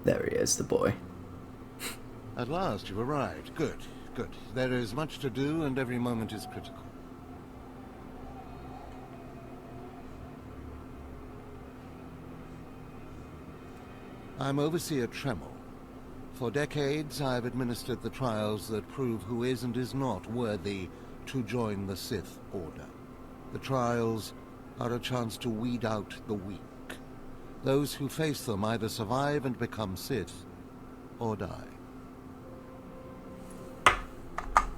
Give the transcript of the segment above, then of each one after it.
There he is, the boy. At last you've arrived. Good, good. There is much to do and every moment is critical. I'm Overseer Tremel. For decades, I've administered the trials that prove who is and is not worthy to join the Sith Order. The trials are a chance to weed out the weak. Those who face them either survive and become Sith, or die.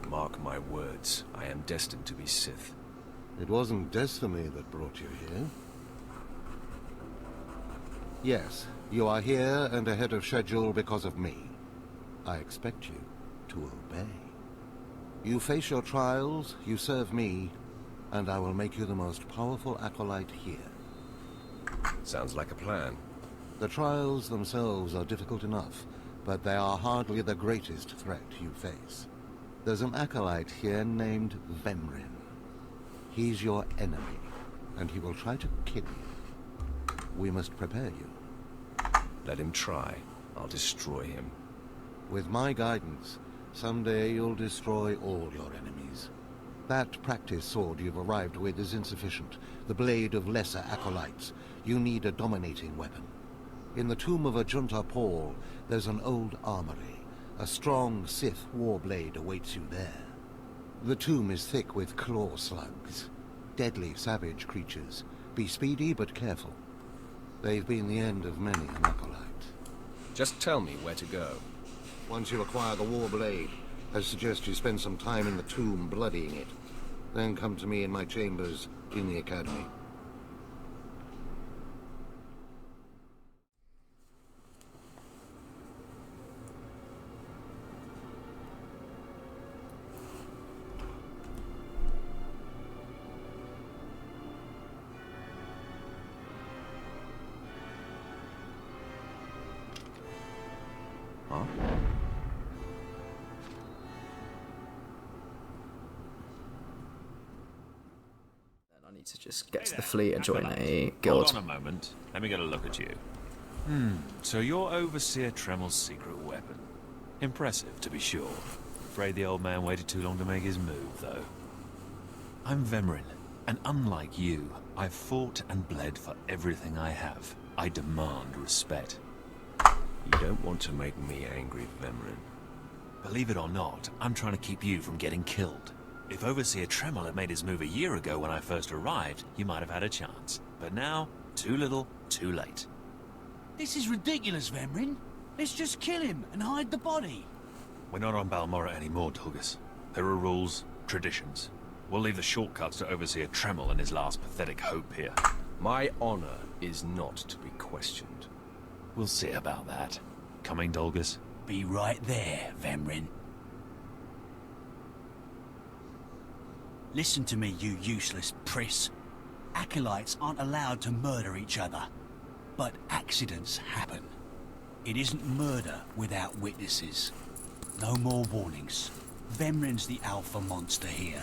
Mark my words, I am destined to be Sith. It wasn't destiny that brought you here. Yes, you are here and ahead of schedule because of me. I expect you to obey. You face your trials, you serve me, and I will make you the most powerful acolyte here. Sounds like a plan. The trials themselves are difficult enough, but they are hardly the greatest threat you face. There's an acolyte here named Vemrin. He's your enemy, and he will try to kill you. We must prepare you. Let him try. I'll destroy him. With my guidance, someday you'll destroy all your enemies. That practice sword you've arrived with is insufficient. The blade of lesser acolytes. You need a dominating weapon. In the tomb of Ajunta Paul, there's an old armory. A strong Sith warblade awaits you there. The tomb is thick with claw slugs. Deadly savage creatures. Be speedy but careful. They've been the end of many an acolyte. Just tell me where to go. Once you acquire the warblade, I suggest you spend some time in the tomb bloodying it. Then come to me in my chambers in the academy. Huh? I need to just get to the fleet and join a guild. Hold on a moment. Let me get a look at you. So you're Overseer Tremel's secret weapon. Impressive, to be sure. Afraid the old man waited too long to make his move, though. I'm Vemrin, and unlike you, I've fought and bled for everything I have. I demand respect. You don't want to make me angry, Vemrin. Believe it or not, I'm trying to keep you from getting killed. If Overseer Tremel had made his move a year ago when I first arrived, you might have had a chance. But now, too little, too late. This is ridiculous, Vemrin. Let's just kill him and hide the body. We're not on Balmorra anymore, Dolgus. There are rules, traditions. We'll leave the shortcuts to Overseer Tremel and his last pathetic hope here. My honor is not to be questioned. We'll see about that. Coming, Dolgus? Be right there, Vemrin. Listen to me, you useless priss. Acolytes aren't allowed to murder each other. But accidents happen. It isn't murder without witnesses. No more warnings. Vemrin's the alpha monster here.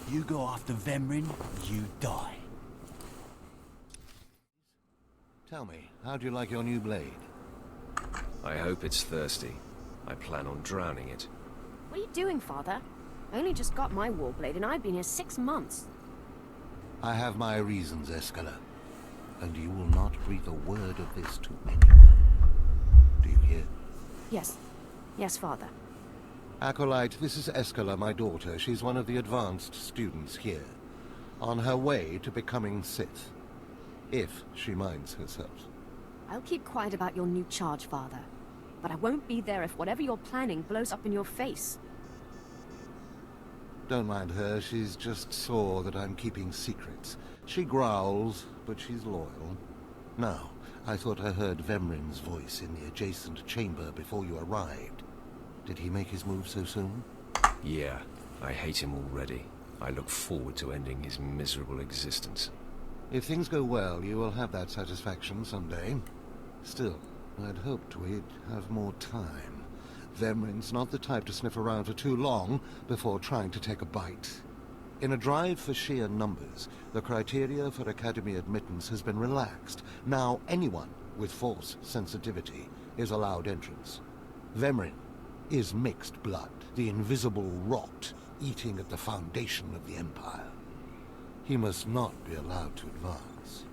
You go after Vemrin, you die. Tell me, how do you like your new blade? I hope it's thirsty. I plan on drowning it. What are you doing, Father? I only just got my warblade and I've been here 6 months. I have my reasons, Escala. And you will not breathe a word of this to anyone. Do you hear? Yes. Yes, Father. Acolyte, this is Escala, my daughter. She's one of the advanced students here. On her way to becoming Sith. If she minds herself. I'll keep quiet about your new charge, Father. But I won't be there if whatever you're planning blows up in your face. Don't mind her, she's just sore that I'm keeping secrets. She growls, but she's loyal. Now, I thought I heard Vemrin's voice in the adjacent chamber before you arrived. Did he make his move so soon? Yeah, I hate him already. I look forward to ending his miserable existence. If things go well, you will have that satisfaction someday. Still, I'd hoped we'd have more time. Vemrin's not the type to sniff around for too long before trying to take a bite. In a drive for sheer numbers, the criteria for Academy admittance has been relaxed. Now anyone with force sensitivity is allowed entrance. Vemrin is mixed blood, the invisible rot eating at the foundation of the Empire. He must not be allowed to advance.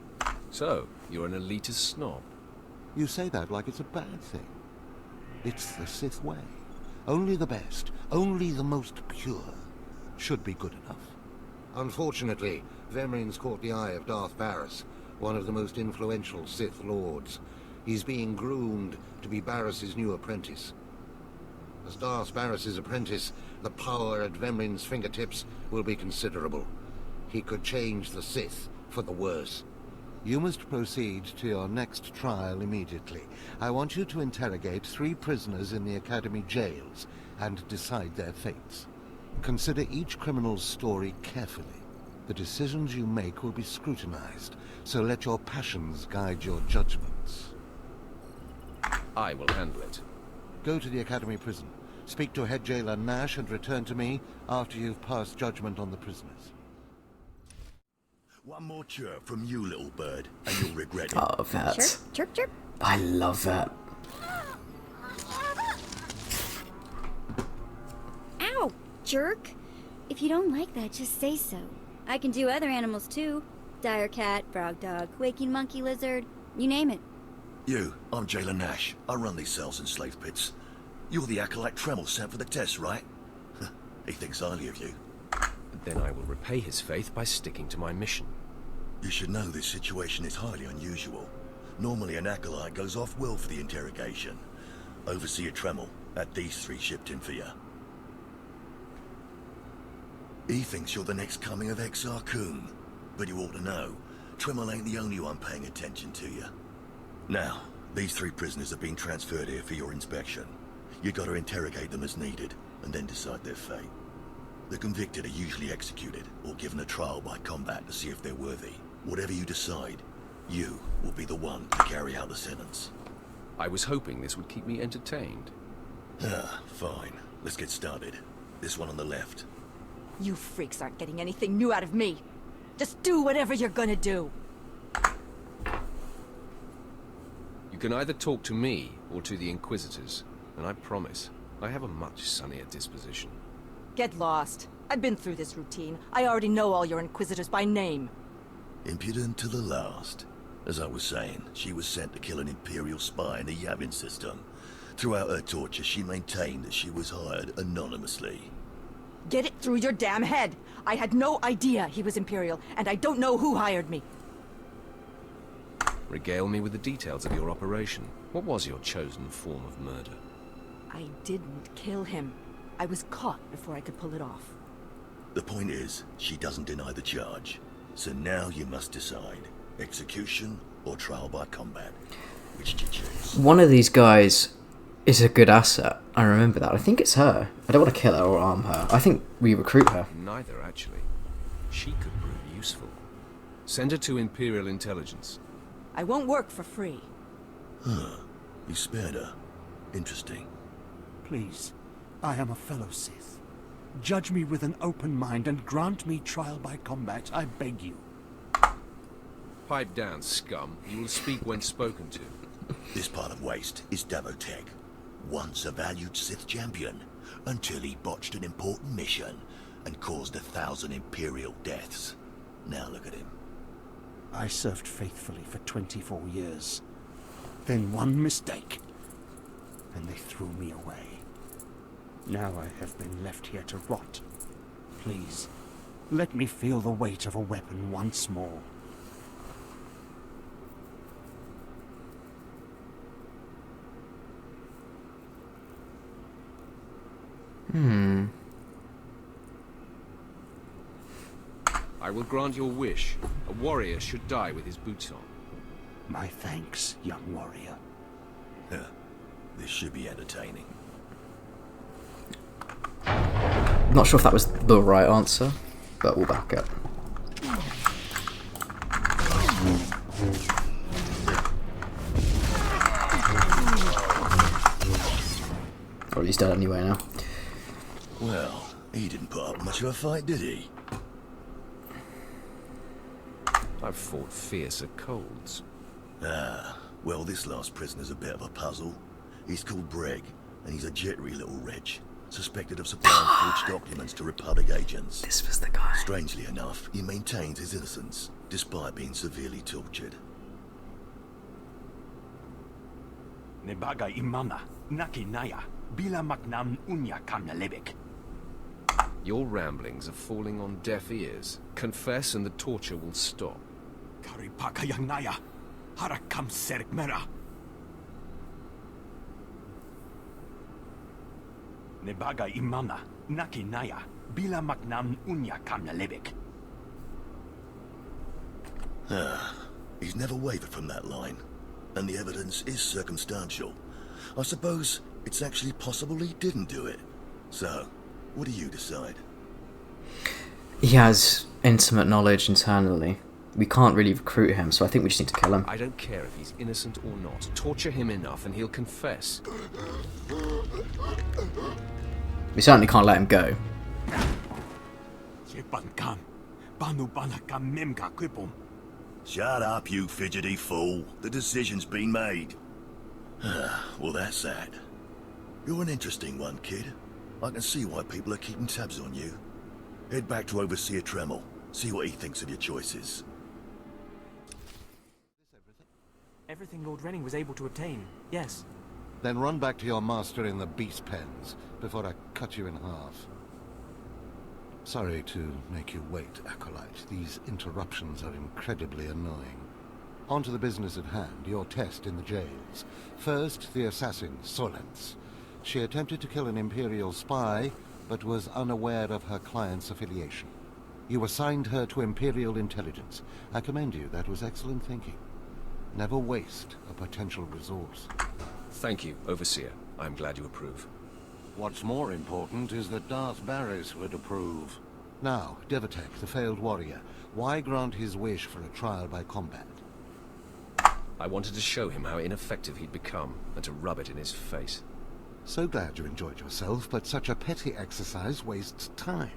So, you're an elitist snob? You say that like it's a bad thing. It's the Sith way. Only the best, only the most pure, should be good enough. Unfortunately, Vemrin's caught the eye of Darth Barris, one of the most influential Sith Lords. He's being groomed to be Barris's new apprentice. As Darth Barris's apprentice, the power at Vemrin's fingertips will be considerable. He could change the Sith for the worse. You must proceed to your next trial immediately. I want you to interrogate 3 prisoners in the Academy jails and decide their fates. Consider each criminal's story carefully. The decisions you make will be scrutinized, so let your passions guide your judgments. I will handle it. Go to the Academy prison. Speak to head jailer Nash and return to me after you've passed judgment on the prisoners. One more chirp from you, little bird, and you'll regret it. Oh, that. Chirp, chirp, chirp. I love that. Ow, jerk. If you don't like that, just say so. I can do other animals too. Dire cat, frog dog, waking monkey lizard, you name it. You, I'm Jailer Nash. I run these cells and slave pits. You're the acolyte Tremel sent for the test, right? He thinks highly of you. Then I will repay his faith by sticking to my mission. You should know this situation is highly unusual. Normally an acolyte goes off-will for the interrogation. Overseer Tremel had these 3 shipped in for you. He thinks you're the next coming of Exar Kun, but you ought to know, Tremel ain't the only one paying attention to you. Now, these 3 prisoners have been transferred here for your inspection. You gotta interrogate them as needed, and then decide their fate. The convicted are usually executed, or given a trial by combat to see if they're worthy. Whatever you decide, you will be the one to carry out the sentence. I was hoping this would keep me entertained. Fine. Let's get started. This one on the left. You freaks aren't getting anything new out of me. Just do whatever you're gonna do. You can either talk to me or to the Inquisitors, and I promise, I have a much sunnier disposition. Get lost. I've been through this routine. I already know all your Inquisitors by name. Impudent to the last. As I was saying, she was sent to kill an Imperial spy in the Yavin system. Throughout her torture, she maintained that she was hired anonymously. Get it through your damn head! I had no idea he was Imperial, and I don't know who hired me. Regale me with the details of your operation. What was your chosen form of murder? I didn't kill him. I was caught before I could pull it off. The point is, she doesn't deny the charge. So now you must decide. Execution or trial by combat. Which do you choose? One of these guys is a good asset. I remember that. I think it's her. I don't want to kill her or arm her. I think we recruit her. Neither, actually. She could prove useful. Send her to Imperial Intelligence. I won't work for free. You spared her. Interesting. Please, I am a fellow Sith. Judge me with an open mind and grant me trial by combat, I beg you. Pipe down, scum. You will speak when spoken to. This part of Waste is Davotech. Once a valued Sith champion, until he botched an important mission and caused 1,000 Imperial deaths. Now look at him. I served faithfully for 24 years. Then one mistake, and they threw me away. Now I have been left here to rot. Please, let me feel the weight of a weapon once more. I will grant your wish. A warrior should die with his boots on. My thanks, young warrior. This should be entertaining. Not sure if that was the right answer, but we'll back it. Or he's dead anyway now. Well, he didn't put up much of a fight, did he? I've fought fiercer colds. Well, this last prisoner's a bit of a puzzle. He's called Breg, and he's a jittery little wretch, suspected of supplying forged documents to Republic agents. This was the guy. Strangely enough, he maintains his innocence, despite being severely tortured. Nebaga imana, naki naya, bila maknam unya kamnalebek. Your ramblings are falling on deaf ears. Confess and the torture will stop. Karipaka yang naya, harakam serek mera. Nebaga imana, naki naya, bila maknam unya kamnalebek. He's never wavered from that line, and the evidence is circumstantial. I suppose it's actually possible he didn't do it. So, what do you decide? He has intimate knowledge internally. We can't really recruit him, so I think we just need to kill him. I don't care if he's innocent or not. Torture him enough and he'll confess. We certainly can't let him go. Shut up, you fidgety fool. The decision's been made. Well, that's that. You're an interesting one, kid. I can see why people are keeping tabs on you. Head back to Overseer Tremel. See what he thinks of your choices. Everything Lord Renning was able to obtain, yes. Then run back to your master in the beast pens before I cut you in half. Sorry to make you wait, Acolyte. These interruptions are incredibly annoying. On to the business at hand, your test in the jails. First, the assassin, Solence. She attempted to kill an Imperial spy, but was unaware of her client's affiliation. You assigned her to Imperial intelligence. I commend you, that was excellent thinking. Never waste a potential resource. Thank you, Overseer. I'm glad you approve. What's more important is that Darth Barris would approve. Now, Devatek, the failed warrior, why grant his wish for a trial by combat? I wanted to show him how ineffective he'd become, and to rub it in his face. So glad you enjoyed yourself, but such a petty exercise wastes time.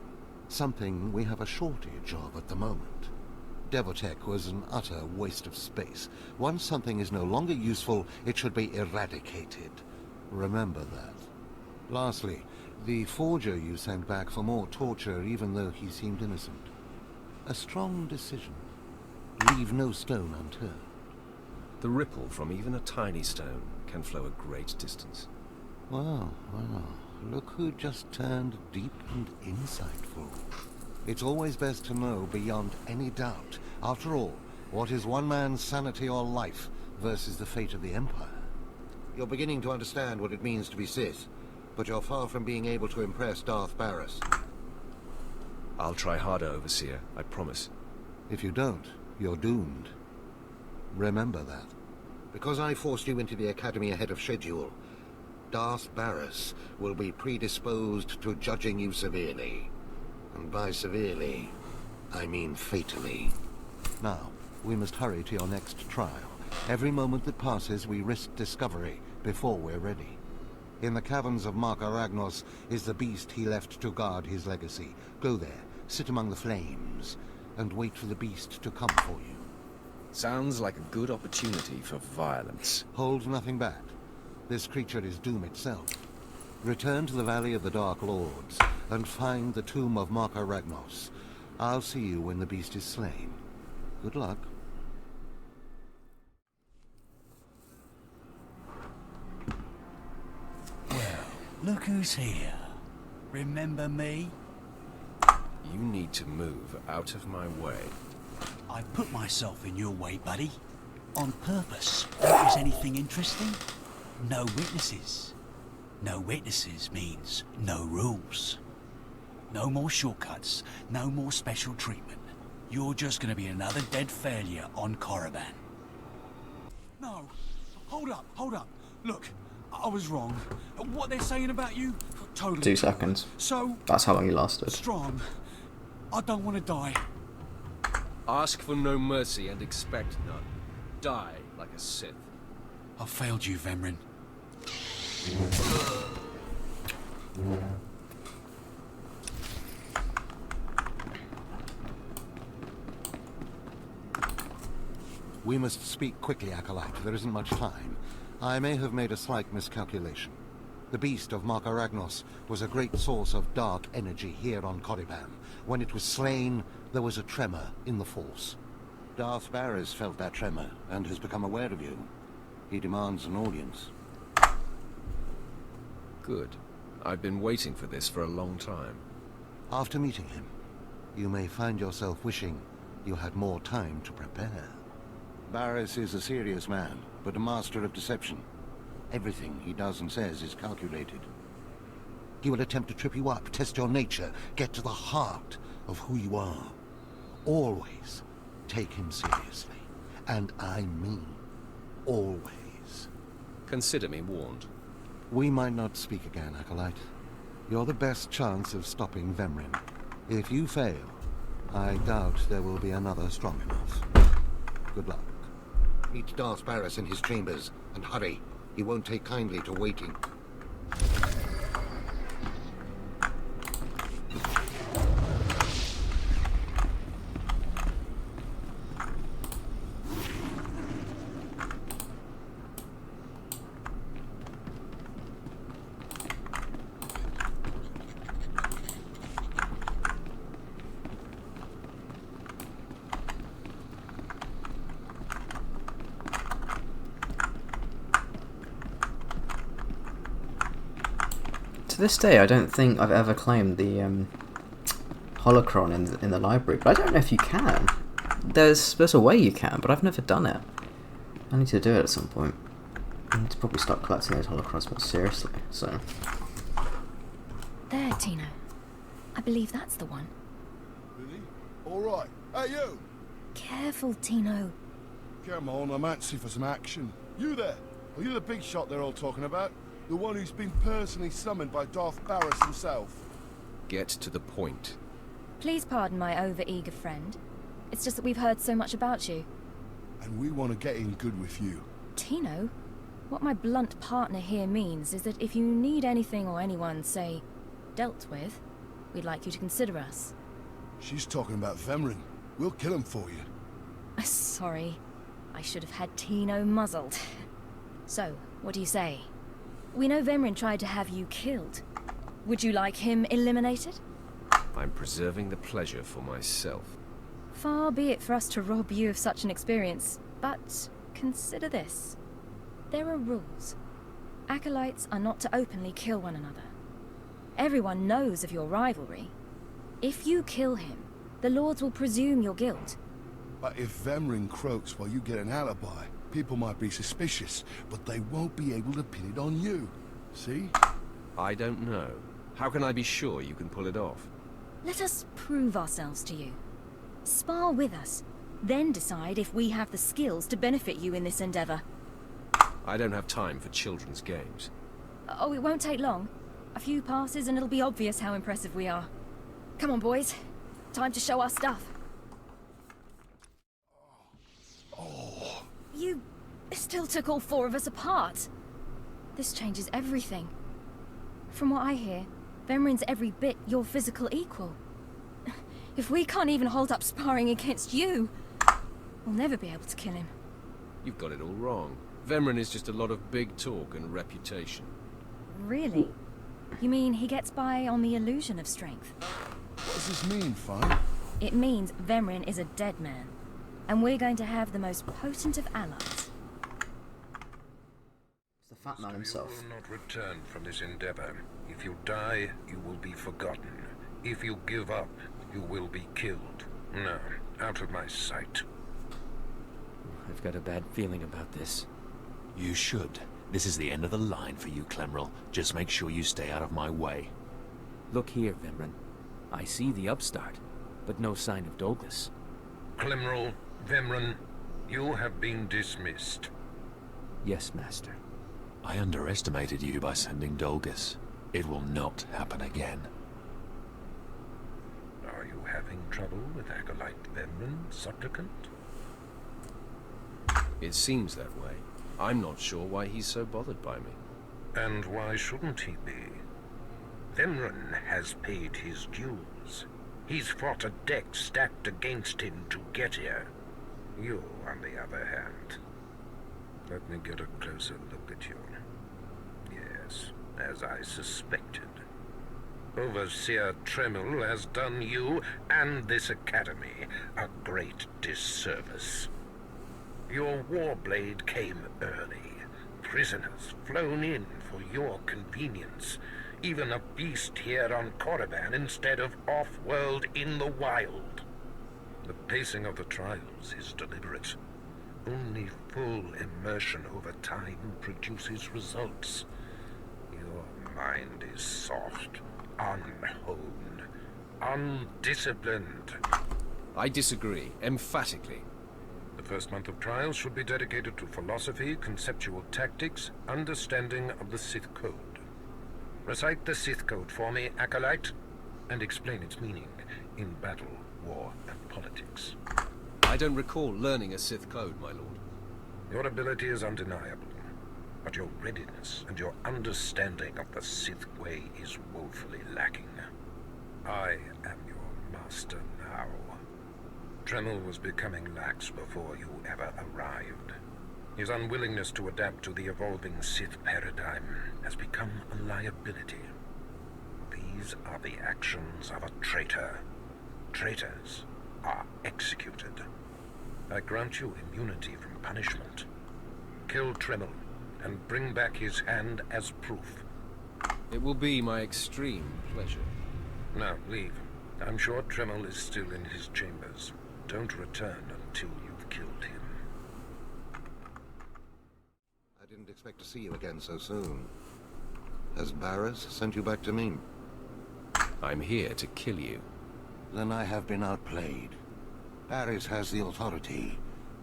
Something we have a shortage of at the moment. Devatek was an utter waste of space. Once something is no longer useful, it should be eradicated. Remember that. Lastly, the forger you sent back for more torture even though he seemed innocent. A strong decision. Leave no stone unturned. The ripple from even a tiny stone can flow a great distance. Wow, wow. Look who just turned deep and insightful. It's always best to know beyond any doubt. After all, what is one man's sanity or life versus the fate of the Empire? You're beginning to understand what it means to be Sith, but you're far from being able to impress Darth Barris. I'll try harder, Overseer, I promise. If you don't, you're doomed. Remember that. Because I forced you into the Academy ahead of schedule, Darth Barris will be predisposed to judging you severely. And by severely, I mean fatally. Now, we must hurry to your next trial. Every moment that passes, we risk discovery before we're ready. In the caverns of Marka Ragnos is the beast he left to guard his legacy. Go there, sit among the flames, and wait for the beast to come for you. Sounds like a good opportunity for violence. Hold nothing back. This creature is doom itself. Return to the Valley of the Dark Lords, and find the tomb of Marka Ragnos. I'll see you when the beast is slain. Good luck. Well, look who's here. Remember me? You need to move out of my way. I put myself in your way, buddy. On purpose. Notice anything interesting? No witnesses. No witnesses means no rules. No more shortcuts, no more special treatment. You're just gonna be another dead failure on Korriban. No, hold up. Look, I was wrong. What they're saying about you, totally 2 seconds. So, That's how long he lasted. strong. I don't want to die. Ask for no mercy and expect none. Die like a Sith. I failed you, Vemrin. We must speak quickly, Acolyte. There isn't much time. I may have made a slight miscalculation. The beast of Markaragnos was a great source of dark energy here on Korriban. When it was slain, there was a tremor in the Force. Darth Barris felt that tremor and has become aware of you. He demands an audience. Good. I've been waiting for this for a long time. After meeting him, you may find yourself wishing you had more time to prepare. Barris is a serious man, but a master of deception. Everything he does and says is calculated. He will attempt to trip you up, test your nature, get to the heart of who you are. Always take him seriously. And I mean always. Consider me warned. We might not speak again, Acolyte. You're the best chance of stopping Vemrin. If you fail, I doubt there will be another strong enough. Good luck. Meet Darth Barris in his chambers, and hurry. He won't take kindly to waiting. To this day, I don't think I've ever claimed the holocron in the library, but I don't know if you can. There's a way you can, but I've never done it. I need to do it at some point. I need to probably start collecting those holocrons more seriously. So There, Tino. I believe that's the one. Really? All right. Hey, you! Careful, Tino. Come on, I'm antsy for some action. You there? Are you the big shot they're all talking about? The one who's been personally summoned by Darth Barris himself? Get to the point. Please pardon my over-eager friend. It's just that we've heard so much about you. And we want to get in good with you. Tino, what my blunt partner here means is that if you need anything or anyone, say, dealt with, we'd like you to consider us. She's talking about Vemrin. We'll kill him for you. Sorry. I should have had Tino muzzled. So, what do you say? We know Vemrin tried to have you killed. Would you like him eliminated? I'm preserving the pleasure for myself. Far be it for us to rob you of such an experience, but consider this. There are rules. Acolytes are not to openly kill one another. Everyone knows of your rivalry. If you kill him, the Lords will presume your guilt. But if Vemrin croaks while you get an alibi, people might be suspicious, but they won't be able to pin it on you. See? I don't know. How can I be sure you can pull it off? Let us prove ourselves to you. Spar with us, then decide if we have the skills to benefit you in this endeavor. I don't have time for children's games. Oh, it won't take long. A few passes and it'll be obvious how impressive we are. Come on, boys. Time to show our stuff. Oh. You still took all four of us apart. This changes everything. From what I hear, Vemrin's every bit your physical equal. If we can't even hold up sparring against you, we'll never be able to kill him. You've got it all wrong. Vemrin is just a lot of big talk and reputation. Really? You mean he gets by on the illusion of strength? What does this mean, Fine? It means Vemrin is a dead man, and we're going to have the most potent of allies. it's the fat man himself. You will not return from this endeavor. If you die, you will be forgotten. If you give up, you will be killed. No, out of my sight. I've got a bad feeling about this. You should. This is the end of the line for you, Clemrel. Just make sure you stay out of my way. Look here, Vemrin. I see the upstart, but no sign of Douglas. Clemrel, Vemrin, you have been dismissed. Yes, Master. I underestimated you by sending Dolgus. It will not happen again. Are you having trouble with Acolyte Vemrin, supplicant? It seems that way. I'm not sure why he's so bothered by me. And why shouldn't he be? Vemrin has paid his dues. He's fought a deck stacked against him to get here. You, on the other hand, let me get a closer look at you. Yes, as I suspected. Overseer Tremel has done you and this academy a great disservice. Your warblade came early. Prisoners flown in for your convenience. Even a beast here on Korriban instead of off-world in the wild. The pacing of the trials is deliberate. Only full immersion over time produces results. Your mind is soft, unhoned, undisciplined. I disagree, emphatically. The first month of trials should be dedicated to philosophy, conceptual tactics, understanding of the Sith Code. Recite the Sith Code for me, Acolyte, and explain its meaning in battle, war, and politics. I don't recall learning a Sith Code, my lord. Your ability is undeniable, but your readiness and your understanding of the Sith way is woefully lacking. I am your master now. Tremel was becoming lax before you ever arrived. His unwillingness to adapt to the evolving Sith paradigm has become a liability. These are the actions of a traitor. Traitors are executed. I grant you immunity from punishment. Kill Tremel and bring back his hand as proof. It will be my extreme pleasure. Now, leave. I'm sure Tremel is still in his chambers. Don't return until you've killed him. I didn't expect to see you again so soon. Has Barris sent you back to me? I'm here to kill you. Then I have been outplayed. Barris has the authority,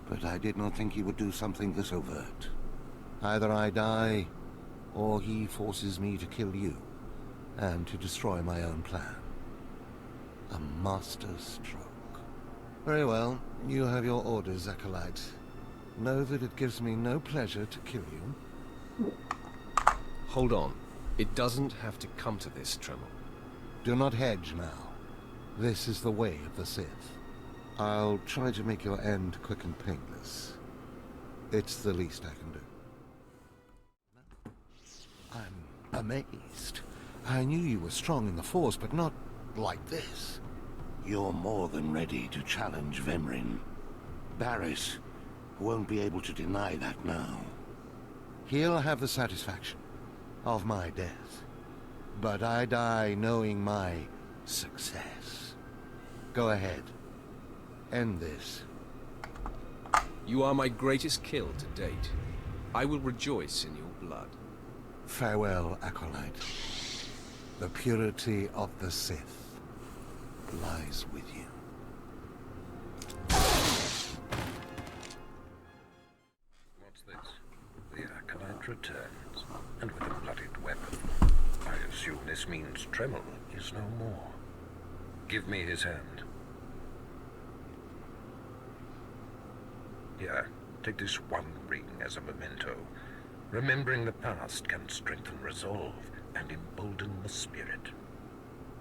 but I did not think he would do something this overt. Either I die, or he forces me to kill you, and to destroy my own plan. A master stroke. Very well, you have your orders, Acolyte. Know that it gives me no pleasure to kill you. Hold on. It doesn't have to come to this, Tremel. Do not hedge now. This is the way of the Sith. I'll try to make your end quick and painless. It's the least I can do. I'm amazed. I knew you were strong in the Force, but not like this. You're more than ready to challenge Vemrin. Barris won't be able to deny that now. He'll have the satisfaction of my death, but I die knowing my success. Go ahead. End this. You are my greatest kill to date. I will rejoice in your blood. Farewell, Acolyte. The purity of the Sith lies with you. What's this? The Acolyte returns, and with a bloodied weapon. I assume this means Tremel is no more. Give me his hand. Here, take this one ring as a memento. Remembering the past can strengthen resolve and embolden the spirit.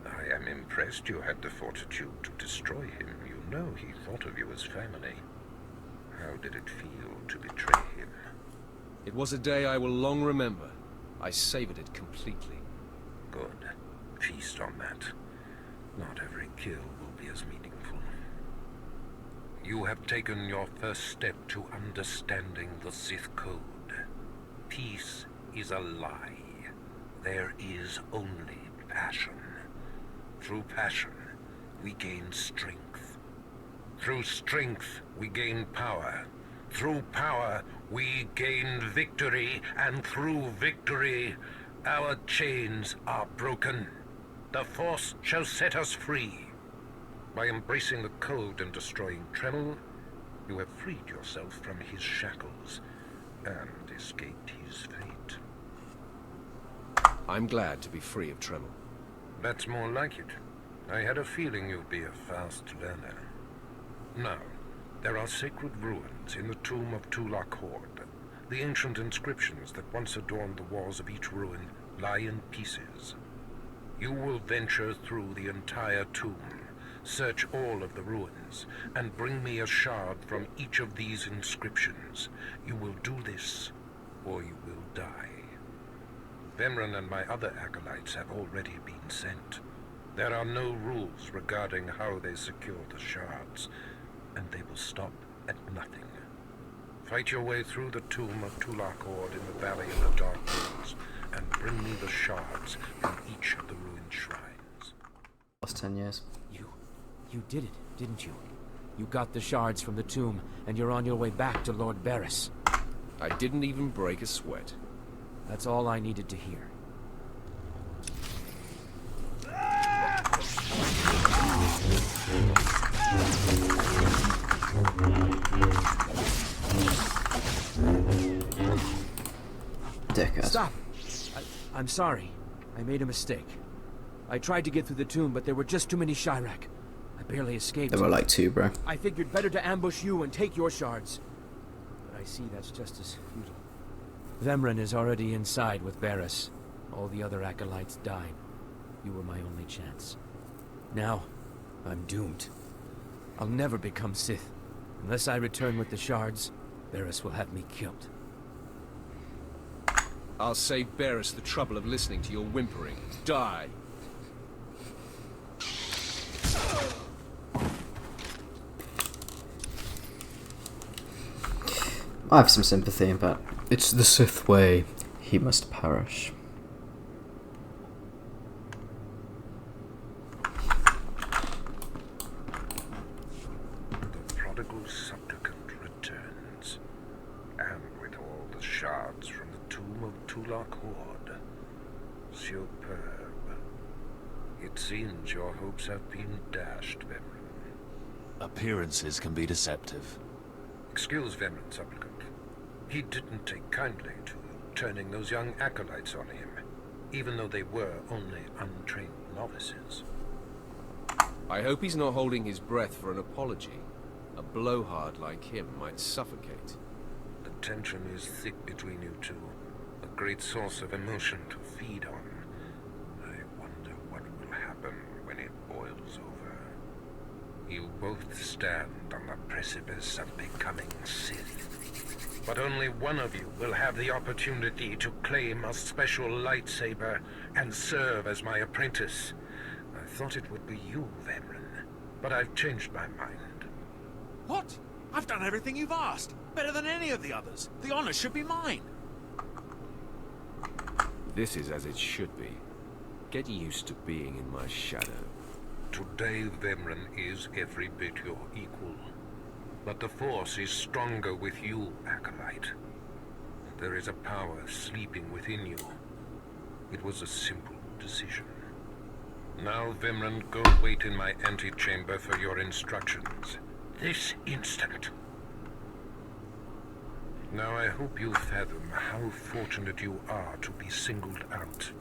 I am impressed you had the fortitude to destroy him. You know he thought of you as family. How did it feel to betray him? It was a day I will long remember. I savored it completely. Good. Feast on that. Not every kill will be as meaningful. You have taken your first step to understanding the Sith Code. Peace is a lie. There is only passion. Through passion, we gain strength. Through strength, we gain power. Through power, we gain victory. And through victory, our chains are broken. The Force shall set us free. By embracing the code and destroying Tremel, you have freed yourself from his shackles and escaped his fate. I'm glad to be free of Tremel. That's more like it. I had a feeling you'd be a fast learner. Now, there are sacred ruins in the tomb of Tulak Horde. The ancient inscriptions that once adorned the walls of each ruin lie in pieces. You will venture through the entire tomb, search all of the ruins, and bring me a shard from each of these inscriptions. You will do this, or you will die. Vemran and my other acolytes have already been sent. There are no rules regarding how they secure the shards, and they will stop at nothing. Fight your way through the tomb of Tulakord in the Valley of the Dark Ruins, and bring me the shards from each of the ruined shrines. Last 10 years. You did it, didn't you? You got the shards from the tomb, and you're on your way back to Lord Barris. I didn't even break a sweat. That's all I needed to hear. Dickhead. Stop! I'm sorry. I made a mistake. I tried to get through the tomb, but there were just too many Chirac. I barely escaped. There were like 2, bro. I figured better to ambush you and take your shards. But I see that's just as futile. Vemran is already inside with Barris. All the other acolytes died. You were my only chance. Now, I'm doomed. I'll never become Sith. Unless I return with the shards, Barris will have me killed. I'll save Barris the trouble of listening to your whimpering. Die! I have some sympathy, but it's the Sith way. He must perish. The prodigal supplicant returns, and with all the shards from the tomb of Tulakord. Superb. It seems your hopes have been dashed, Vemran. Appearances can be deceptive. Excuse Vemran, supplicant. He didn't take kindly to turning those young acolytes on him, even though they were only untrained novices. I hope he's not holding his breath for an apology. A blowhard like him might suffocate. The tension is thick between you two, a great source of emotion to feed on. I wonder what will happen when it boils over. You both stand on the precipice of becoming Sith. But only one of you will have the opportunity to claim a special lightsaber and serve as my apprentice. I thought it would be you, Vemran, but I've changed my mind. What? I've done everything you've asked. Better than any of the others. The honor should be mine. This is as it should be. Get used to being in my shadow. Today, Vemran is every bit your equal. But the Force is stronger with you, Acolyte. There is a power sleeping within you. It was a simple decision. Now, Vemran, go wait in my antechamber for your instructions. This instant. Now, I hope you fathom how fortunate you are to be singled out.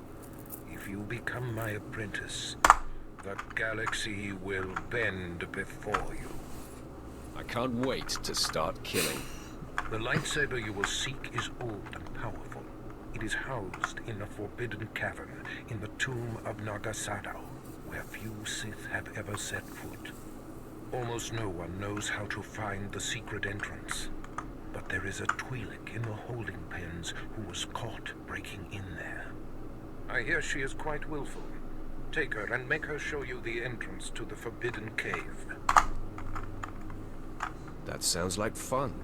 If you become my apprentice, the galaxy will bend before you. I can't wait to start killing. The lightsaber you will seek is old and powerful. It is housed in a forbidden cavern in the tomb of Nagasadao, where few Sith have ever set foot. Almost no one knows how to find the secret entrance. But there is a Twi'lek in the holding pens who was caught breaking in there. I hear she is quite willful. Take her and make her show you the entrance to the forbidden cave. That sounds like fun.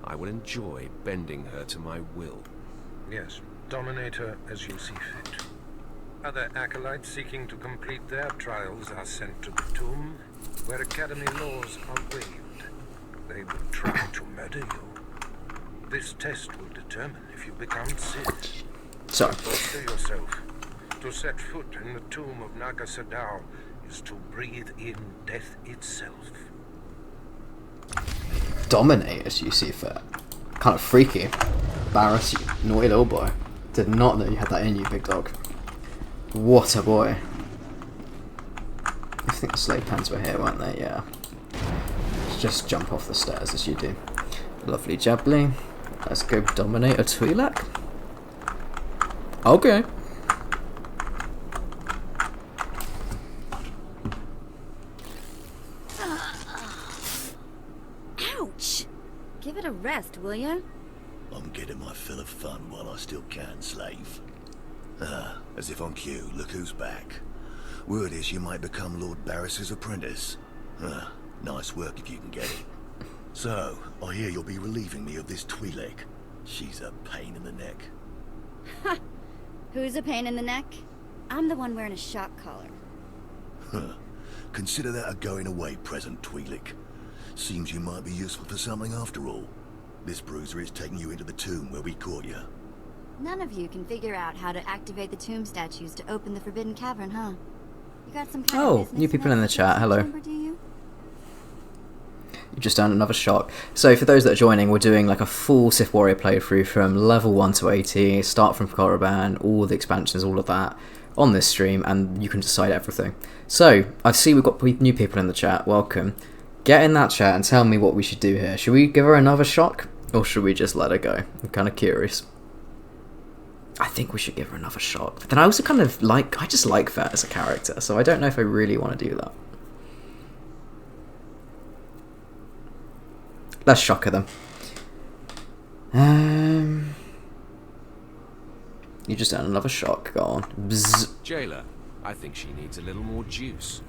I will enjoy bending her to my will. Yes, dominate her as you see fit. Other acolytes seeking to complete their trials are sent to the tomb, where Academy laws are waived. They will try to murder you. This test will determine if you become Sith. Sorry. Bolster yourself. To set foot in the tomb of Nagasadao is to breathe in death itself. Dominate as you see fit. Kind of freaky. Barris, you naughty little boy. Did not know you had that in you, big dog. What a boy. I think the slave pens were here, weren't they? Yeah. Just jump off the stairs as you do. Lovely jubbly. Let's go dominate a Twi'lek. Okay. rest, will ya? I'm getting my fill of fun while I still can, slave. As if on cue, look who's back. Word is you might become Lord Barris's apprentice. Nice work if you can get it. So, I hear you'll be relieving me of this Twi'lek. She's a pain in the neck. Ha! Who's a pain in the neck? I'm the one wearing a shock collar. Consider that a going-away present, Twi'lek. Seems you might be useful for something after all. This bruiser is taking you into the tomb where we caught you. None of you can figure out how to activate the tomb statues to open the Forbidden Cavern, huh? You got some kind of business new people in the chat, hello. chamber, do you? You just done another shock. So for those that are joining, we're doing like a full Sith Warrior playthrough from level 1 to 80, start from Korriban, all the expansions, all of that, on this stream, and you can decide everything. So, I see we've got new people in the chat, welcome. Get in that chat and tell me what we should do here. Should we give her another shock, or should we just let her go? I'm kind of curious. I think we should give her another shock. But then I also kind of I just like Vet as a character, so I don't know if I really want to do that. Let's shock her then. You just done another shock, go on. Bzz. Jailer, I think she needs a little more juice.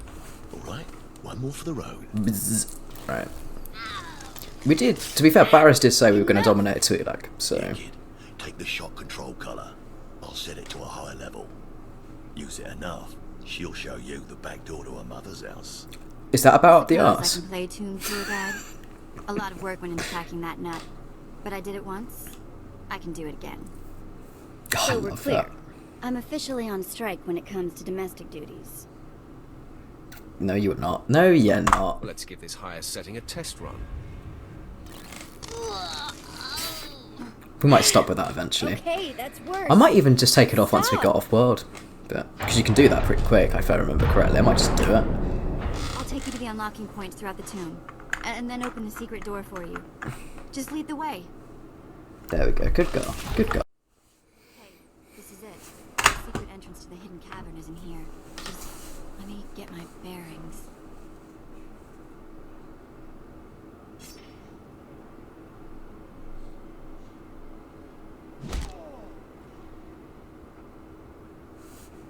Alright, one more for the road. Bzz. Right. We did, to be fair, Barris did say we were going to dominate Twi'lek, so... Yeah, kid, take the shock control collar. I'll set it to a high level. Use it enough, she'll show you the back door to her mother's house. Is that about the arse? I can play Tomb Tour Guide. A lot of work went into packing that nut. But I did it once. I can do it again. So we're clear. I'm officially on strike when it comes to domestic duties. No, you're not. No, you're not. Let's give this higher setting a test run. We might stop with that eventually. Okay, that's worse. I might even just take it off once we got off world. But because you can do that pretty quick, if I remember correctly. I might just do it. I'll take you to the unlocking points throughout the tomb. And then open the secret door for you. Just lead the way. There we go. Good girl. Good girl. Okay, this is it. The secret entrance to the hidden cavern is in here. Just let me get my bearings.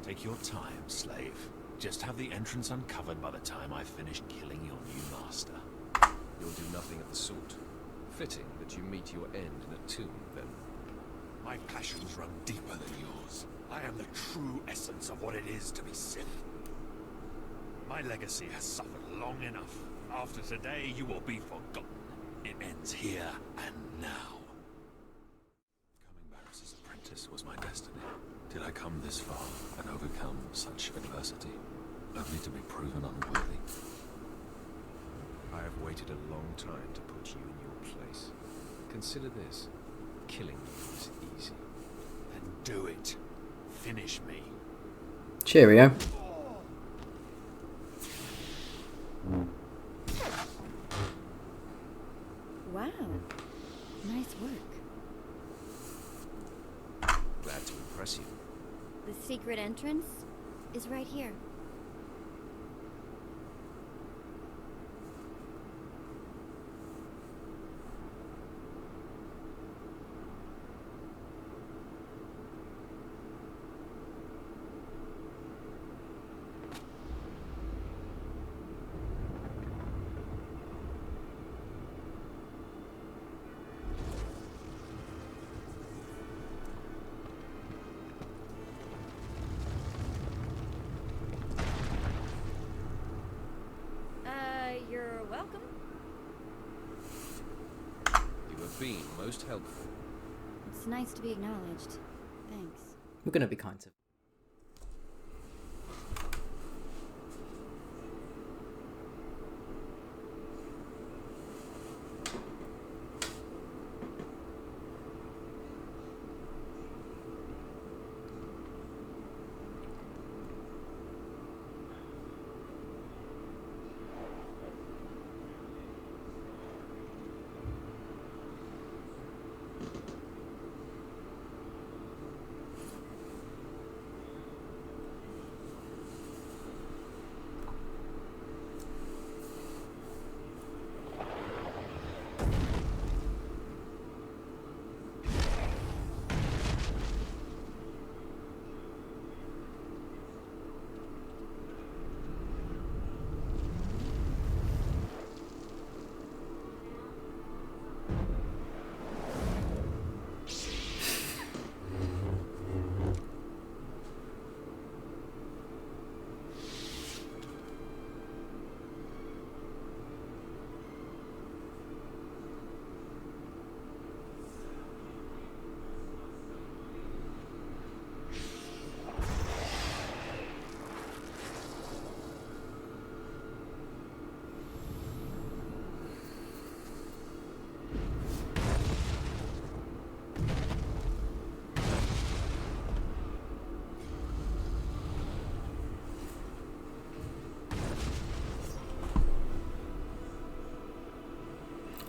Take your time, slave. Just have the entrance uncovered by the time I've finished killing your new master. You'll do nothing of the sort. Fitting that you meet your end in a tomb, then. My passions run deeper than yours. I am the true essence of what it is to be Sith. My legacy has suffered long enough. After today, you will be forgotten. It ends here and now. Becoming Barris's apprentice was my destiny. Did I come this far and overcome such adversity, only to be proven unworthy? I have waited a long time to put you in your place. Consider this. Killing you is easy. Then do it. Finish me. Cheerio. Wow. Nice work. Glad to impress you. The secret entrance is right here. You're welcome. You have been most helpful. It's nice to be acknowledged. Thanks. We're going to be kind to...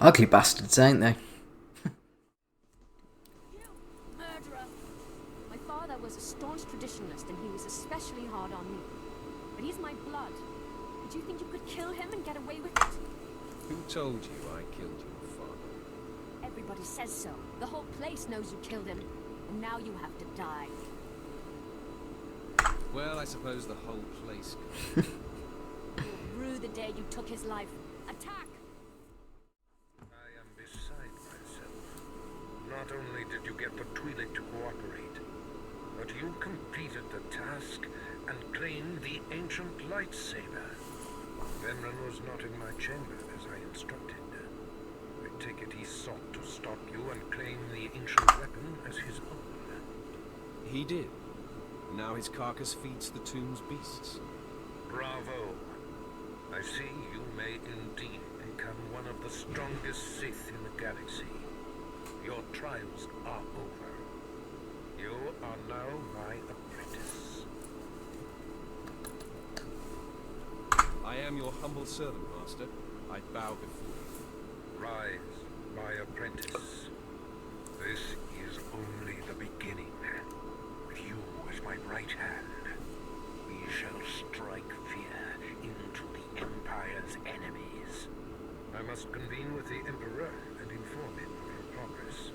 Ugly bastards, ain't they? Murderer! My father was a staunch traditionalist and he was especially hard on me. But he's my blood. Did you think you could kill him and get away with it? Who told you I killed your father? Everybody says so. The whole place knows you killed him. And now you have to die. Well, I suppose the whole place You'll rue the day you took his life. Attack! I am beside myself. Not only did you get the Twi'lek to cooperate, but you completed the task and claimed the ancient lightsaber. Vemran was not in my chamber as I instructed. I take it he sought to stop you and claim the ancient weapon as his own. He did. Now his carcass feeds the tomb's beasts. Bravo! I see you may indeed become one of the strongest Sith in the galaxy. Your trials are over. You are now my apprentice. I am your humble servant, Master. I bow before you. Rise, my apprentice. This is only the beginning. With you as my right hand, we shall strike fear into the Empire's enemies. I must convene with the Emperor and inform him of your progress.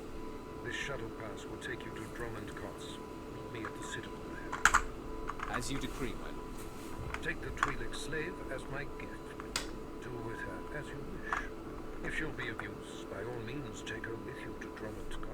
This shuttle pass will take you to Drummond Cos. Meet me at the Citadel there. As you decree, my lord. Take the Twi'lek slave as my gift. Do with her as you wish. If she'll be of use, by all means take her with you to Drummond Cos.